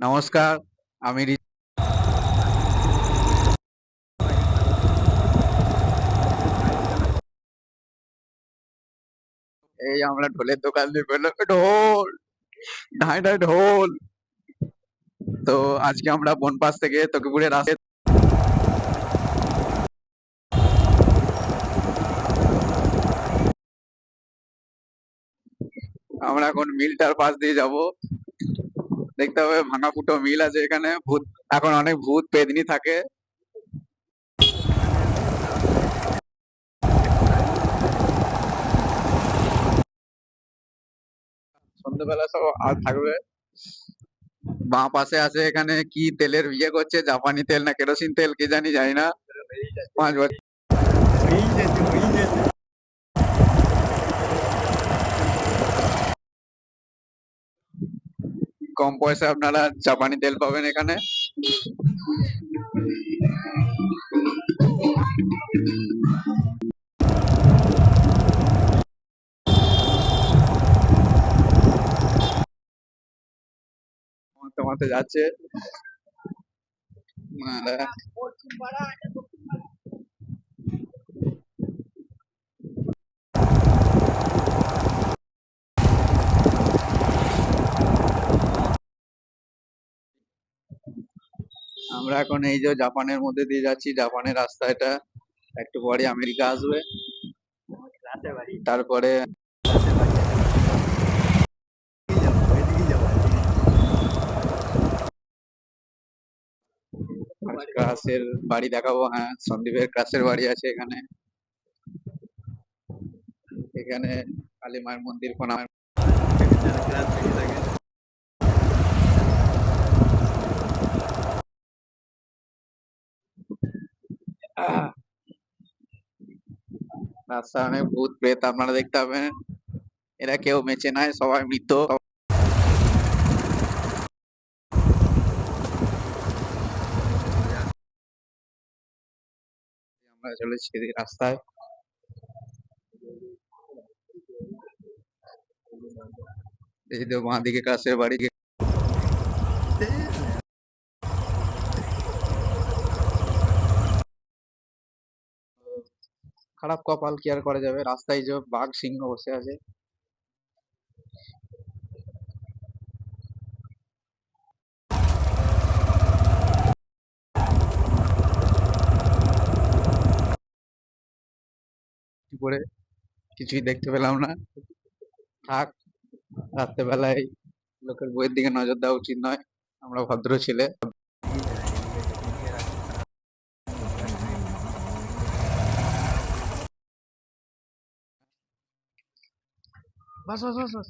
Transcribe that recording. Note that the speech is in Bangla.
নমস্কার, আমি এই আমরা ঢোলের দোকান দিয়ে বললাম ঢোল, ঢাই ঢাই ঢোল। তো আজকে আমরা বনপাস থেকে তকিপুরের রাস্তায় আমরা এখন মিলটার পাশ দিয়ে যাব। দেখতে হবে ভাঙা ফুটো মিল আছে এখানে। ভূত এখন অনেক ভূত পেদনি থাকে। সন্ধ্যেবেলা সব আর থাকবে। বাঁ পাশে আছে এখানে কি তেলের ইয়ে করছে, জাপানি তেল না কেরোসিন তেল কি জানি, জানি না। 5 বছর কম পয়সায় আপনারা জাপানি তেল পাবেন এখানে। তোমাতে যাচ্ছে। আমরা এখন এই যে জাপানের মধ্যে দিয়ে যাচ্ছি। জাপানের রাস্তা এটা। একটু পরে আমেরিকা আসবে, তারপরে ক্রাসের বাড়ি দেখাবো। হ্যাঁ, সন্দীপের ক্রাসের বাড়ি আছে এখানে। এখানে কালী মায়ের মন্দির, কোনা রাস্তায় অনেক ভূত প্রেত আপনারা দেখতে পাবেন। এরা কেউ বেঁচে নাই, সবাই মৃত। আমরা চলেছি এদিকে রাস্তায়। এই তো বাঁ দিকে ক্রাসের বাড়ি। খারাপ কপাল, কি আর করা যাবে। রাস্তায় যে বাঘ সিংহ বসে আছে। কি করে কিছুই দেখতে পেলাম না। থাক, রাত্রেবেলায় লোকের বইয়ের দিকে নজর দেওয়া উচিত নয়। আমরা ভদ্র ছেলে। বাস বাস বাস বাস।